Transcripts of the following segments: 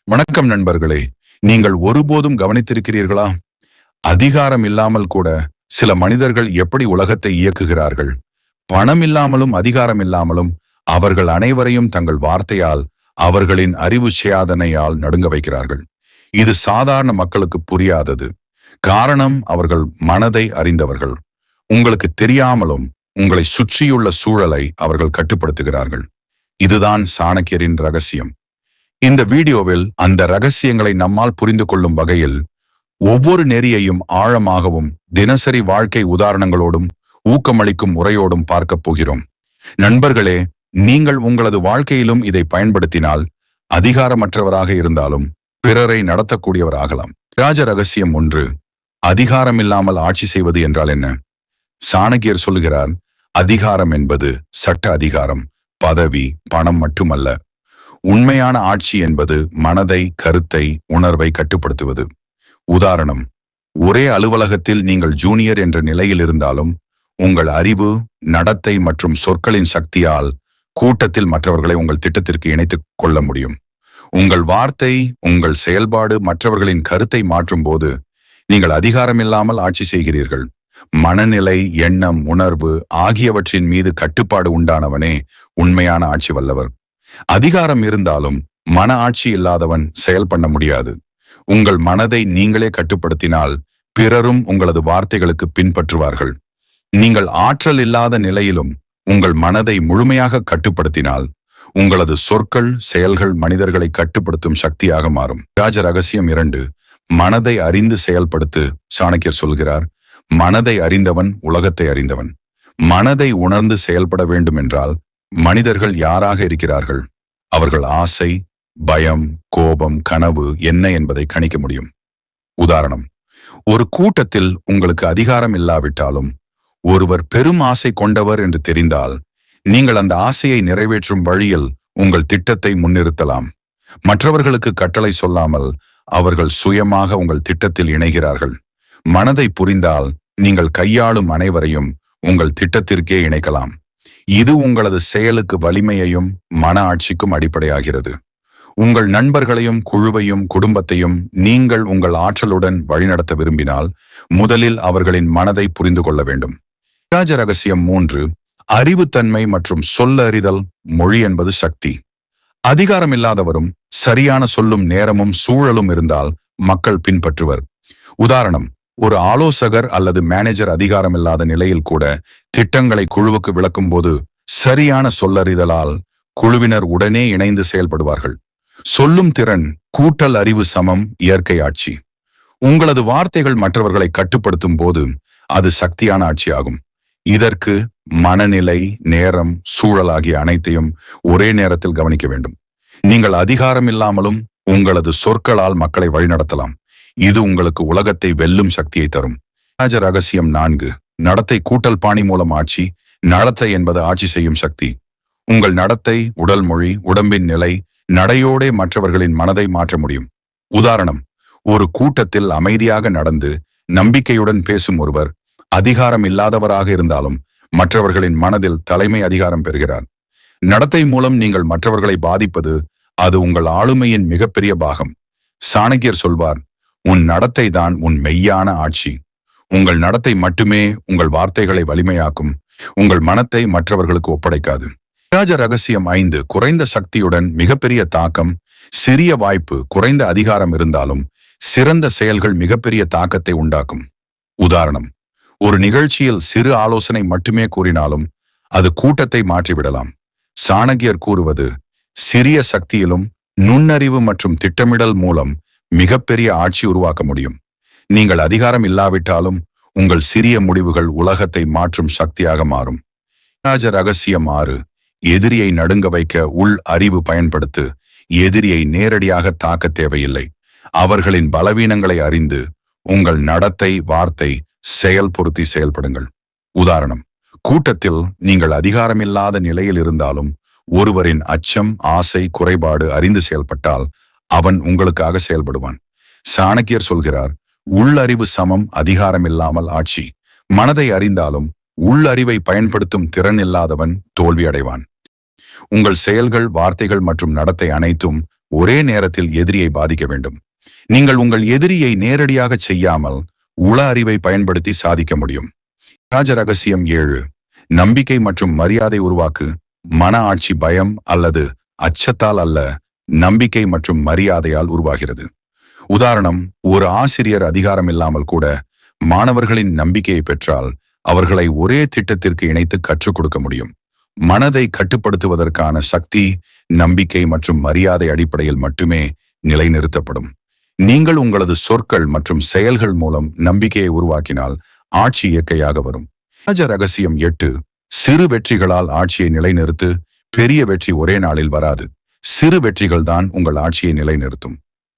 வணக்கம் நண்பர்களே. நீங்கள் ஒருபோதும் கவனித்திருக்கிறீர்களா? அதிகாரம் இல்லாமல் கூட சில மனிதர்கள் எப்படி உலகத்தை இயக்குகிறார்கள். பணம் இல்லாமலும் அதிகாரம் இல்லாமலும் அவர்கள் அனைவரையும் தங்கள் வார்த்தையால், அவர்களின் அறிவு சேதனையால் நடுங்க வைக்கிறார்கள். இது சாதாரண மக்களுக்கு புரியாதது. காரணம், அவர்கள் மனதை அறிந்தவர்கள். உங்களுக்கு தெரியாமலும் உங்களை சுற்றியுள்ள சூழலை அவர்கள் கட்டுப்படுத்துகிறார்கள். இதுதான் சாணக்கியரின் ரகசியம். இந்த வீடியோவில் அந்த ரகசியங்களை நம்மால் புரிந்து கொள்ளும் வகையில் ஒவ்வொரு நெறியையும் ஆழமாகவும் தினசரி வாழ்க்கை உதாரணங்களோடும் ஊக்கமளிக்கும் முறையோடும் பார்க்கப் போகிறோம். நண்பர்களே, நீங்கள் உங்களது வாழ்க்கையிலும் இதை பயன்படுத்தினால் அதிகாரமற்றவராக இருந்தாலும் பிறரை நடத்தக்கூடியவராகலாம். ராஜ ரகசியம் 1. அதிகாரம் இல்லாமல் ஆட்சி செய்வது என்றால் என்ன? சாணக்கியர் சொல்கிறார், அதிகாரம் என்பது சட்ட அதிகாரம், பதவி, பணம் மட்டுமல்ல. உண்மையான ஆட்சி என்பது மனதை, கருத்தை, உணர்வை கட்டுப்படுத்துவது. உதாரணம், ஒரே அலுவலகத்தில் நீங்கள் ஜூனியர் என்ற நிலையில் இருந்தாலும் உங்கள் அறிவு, நடத்தை மற்றும் சொற்களின் சக்தியால் கூட்டத்தில் மற்றவர்களை உங்கள் திட்டத்திற்கு இணைத்துக் கொள்ள முடியும். உங்கள் வார்த்தை, உங்கள் செயல்பாடு மற்றவர்களின் கருத்தை மாற்றும் போது நீங்கள் அதிகாரமில்லாமல் ஆட்சி செய்கிறீர்கள். மனநிலை, எண்ணம், உணர்வு ஆகியவற்றின் மீது கட்டுப்பாடு உண்டானவனே உண்மையான ஆட்சி வல்லவர். அதிகாரம் இருந்தாலும் மன ஆட்சி இல்லாதவன் செயல் பண்ண முடியாது. உங்கள் மனதை நீங்களே கட்டுப்படுத்தினால் பிறரும் உங்களது வார்த்தைகளுக்கு பின்பற்றுவார்கள். நீங்கள் ஆற்றல் இல்லாத நிலையிலும் உங்கள் மனதை முழுமையாக கட்டுப்படுத்தினால் உங்களது சொற்கள், செயல்கள் மனிதர்களை கட்டுப்படுத்தும் சக்தியாக மாறும். ராஜ ரகசியம் 2. மனதை அறிந்து செயல்படுத்து. சாணக்கியர் சொல்கிறார், மனதை அறிந்தவன் உலகத்தை அறிந்தவன். மனதை உணர்ந்து செயல்பட வேண்டும் என்றால் மனிதர்கள் யாராக இருக்கிறார்கள், அவர்கள் ஆசை, பயம், கோபம், கனவு என்ன என்பதை கணிக்க முடியும். உதாரணம், ஒரு கூட்டத்தில் உங்களுக்கு அதிகாரம் இல்லாவிட்டாலும் ஒருவர் பெரும் ஆசை கொண்டவர் என்று தெரிந்தால் நீங்கள் அந்த ஆசையை நிறைவேற்றும் வழியில் உங்கள் திட்டத்தை முன்னிறுத்தலாம். மற்றவர்களுக்கு கட்டளை சொல்லாமல் அவர்கள் சுயமாக உங்கள் திட்டத்தில் இணைகிறார்கள். மனதை புரிந்தால் நீங்கள் கையாளும் அனைவரையும் உங்கள் திட்டத்திற்கே இணைக்கலாம். இது உங்களது செயலுக்கு வலிமையையும் மன ஆட்சிக்கும் அடிப்படையாகிறது. உங்கள் நண்பர்களையும், குழுவையும், குடும்பத்தையும் நீங்கள் உங்கள் ஆற்றலுடன் வழிநடத்த விரும்பினால் முதலில் அவர்களின் மனதை புரிந்து கொள்ள வேண்டும். ராஜ ரகசியம் 3. அறிவுத்தன்மை மற்றும் சொல்லறிதல். மொழி என்பது சக்தி. அதிகாரம் இல்லாதவரும் சரியான சொல்லும் நேரமும் சூழலும் இருந்தால் மக்கள் பின்பற்றுவர். உதாரணம், ஒரு ஆலோசகர் அல்லது மேனேஜர் அதிகாரம் இல்லாத நிலையில் கூட திட்டங்களை குழுவுக்கு விளக்கும் போது சரியான சொல்லறிதலால் குழுவினர் உடனே இணைந்து செயல்படுவார்கள். சொல்லும் திறன் கூட்டல் அறிவு சமம் இயற்கை ஆட்சி. உங்களது வார்த்தைகள் மற்றவர்களை கட்டுப்படுத்தும் போது அது சக்தியான ஆட்சியாகும். இதற்கு மனநிலை, நேரம், சூழல் ஆகிய அனைத்தையும் ஒரே நேரத்தில் கவனிக்க வேண்டும். நீங்கள் அதிகாரம் இல்லாமலும் உங்களது சொற்களால் மக்களை வழிநடத்தலாம். இது உங்களுக்கு உலகத்தை வெல்லும் சக்தியை தரும். ராஜ ரகசியம் 4. நடத்தை கூட்டல் பாணி மூலம் ஆட்சி. நடத்தை என்பது ஆட்சி செய்யும் சக்தி. உங்கள் நடத்தை, உடல் மொழி, உடம்பின் நிலை, நடையோடே மற்றவர்களின் மனதை மாற்ற முடியும். உதாரணம், ஒரு கூட்டத்தில் அமைதியாக நடந்து நம்பிக்கையுடன் பேசும் ஒருவர் அதிகாரம் இல்லாதவராக இருந்தாலும் மற்றவர்களின் மனதில் தலைமை அதிகாரம் பெறுகிறார். நடத்தை மூலம் நீங்கள் மற்றவர்களை பாதிப்பது அது உங்கள் ஆளுமையின் மிகப்பெரிய பாகம். சாணக்கியர் சொல்வார், உன் நடத்தை தான் உன் மெய்யான ஆட்சி. உங்கள் நடத்தை மட்டுமே உங்கள் வார்த்தைகளை வலிமையாக்கும், உங்கள் மனத்தை மற்றவர்களுக்கு ஒப்படைக்காது. ராஜ ரகசியம் 5. குறைந்த சக்தியுடன் மிகப்பெரிய தாக்கம். சிறிய வாய்ப்பு, குறைந்த அதிகாரம் இருந்தாலும் சிறந்த செயல்கள் மிகப்பெரிய தாக்கத்தை உண்டாக்கும். உதாரணம், ஒரு நிகழ்ச்சியில் சிறு ஆலோசனை மட்டுமே கூறினாலும் அது கூட்டத்தை மாற்றிவிடலாம். சாணக்கியர் கூறுவது, சிறிய சக்தியிலும் நுண்ணறிவு மற்றும் திட்டமிடல் மூலம் மிகப்பெரிய ஆட்சி உருவாக்க முடியும். நீங்கள் அதிகாரம் இல்லாவிட்டாலும் உங்கள் சிறிய முடிவுகள் உலகத்தை மாற்றும் சக்தியாக மாறும். ராஜ ரகசியம் 6. எதிரியை நடுங்க வைக்க உள் அறிவு பயன்படுத்து. எதிரியை நேரடியாக தாக்க தேவையில்லை. அவர்களின் பலவீனங்களை அறிந்து உங்கள் நடத்தை, வார்த்தை, செயல் பொருத்தி செயல்படுங்கள். உதாரணம், கூட்டத்தில் நீங்கள் அதிகாரமில்லாத நிலையில் இருந்தாலும் ஒருவரின் அச்சம், ஆசை, குறைபாடு அறிந்து செயல்பட்டால் அவன் உங்களுக்காக செயல்படுவான். சாணக்கியர் சொல்கிறார், உள்ளறிவு சமம் அதிகாரம் இல்லாமல் ஆட்சி. மனதை அறிந்தாலும் உள்ளறிவை பயன்படுத்தும் திறன் இல்லாதவன் தோல்வி அடைவான். உங்கள் செயல்கள், வார்த்தைகள் மற்றும் நடத்தை அனைத்தும் ஒரே நேரத்தில் எதிரியை பாதிக்க வேண்டும். நீங்கள் உங்கள் எதிரியை நேரடியாக செய்யாமல் உள அறிவை பயன்படுத்தி சாதிக்க முடியும். ராஜ ரகசியம் 7. நம்பிக்கை மற்றும் மரியாதை உருவாக்கு. மன ஆட்சி பயம் அல்லது அச்சத்தால் அல்ல, நம்பிக்கை மற்றும் மரியாதையால் உருவாகிறது. உதாரணம், ஒரு ஆசிரியர் அதிகாரம் இல்லாமல் கூட மாணவர்களின் நம்பிக்கையை பெற்றால் அவர்களை ஒரே திட்டத்திற்கு இணைத்து கற்றுக் கொடுக்க முடியும். மனதை கட்டுப்படுத்துவதற்கான சக்தி நம்பிக்கை மற்றும் மரியாதை அடிப்படையில் மட்டுமே நிலைநிறுத்தப்படும். நீங்கள் உங்களது சொற்கள் மற்றும் செயல்கள் மூலம் நம்பிக்கையை உருவாக்கினால் ஆட்சி இயற்கையாக வரும். ராஜ ரகசியம் 8. சிறு வெற்றிகளால் ஆட்சியை நிலைநிறுத்து. பெரிய வெற்றி ஒரே நாளில் வராது. சிறு வெற்றிகள் தான் உங்கள் ஆட்சியை நிலைநிறுத்தும்.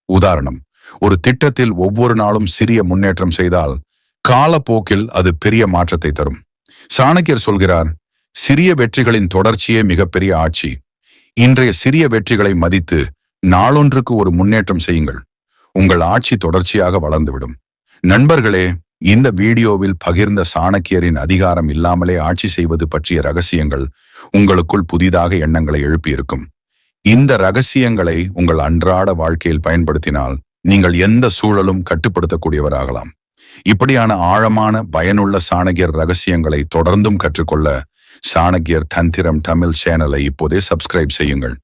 உதாரணம், ஒரு திட்டத்தில் ஒவ்வொரு நாளும் சிறிய முன்னேற்றம் செய்தால் காலப்போக்கில் அது பெரிய மாற்றத்தை தரும். சாணக்கியர் சொல்கிறார், சிறிய வெற்றிகளின் தொடர்ச்சியே மிகப்பெரிய ஆட்சி. இன்றைய சிறிய வெற்றிகளை மதித்து நாளொன்றுக்கு ஒரு முன்னேற்றம் செய்யுங்கள். உங்கள் ஆட்சி தொடர்ச்சியாக வளர்ந்துவிடும். நண்பர்களே, இந்த வீடியோவில் பகிர்ந்த சாணக்கியரின் அதிகாரம் இல்லாமலே ஆட்சி செய்வது பற்றிய ரகசியங்கள் உங்களுக்குள் புதிதாக எண்ணங்களை எழுப்பியிருக்கும். இந்த ரகசியங்களை உங்கள் அன்றாட வாழ்க்கையில் பயன்படுத்தினால் நீங்கள் எந்த சூழலும் கட்டுப்படுத்தக்கூடியவராகலாம். இப்படியான ஆழமான பயனுள்ள சாணக்கியர் ரகசியங்களை தொடர்ந்தும் கற்றுக்கொள்ள சாணக்கியர் தந்திரம் தமிழ் சேனலை இப்போதே சப்ஸ்கிரைப் செய்யுங்கள்.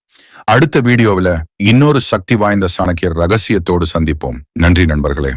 அடுத்த வீடியோவில் இன்னொரு சக்தி வாய்ந்த சாணக்கியர் ரகசியத்தோடு சந்திப்போம். நன்றி நண்பர்களே.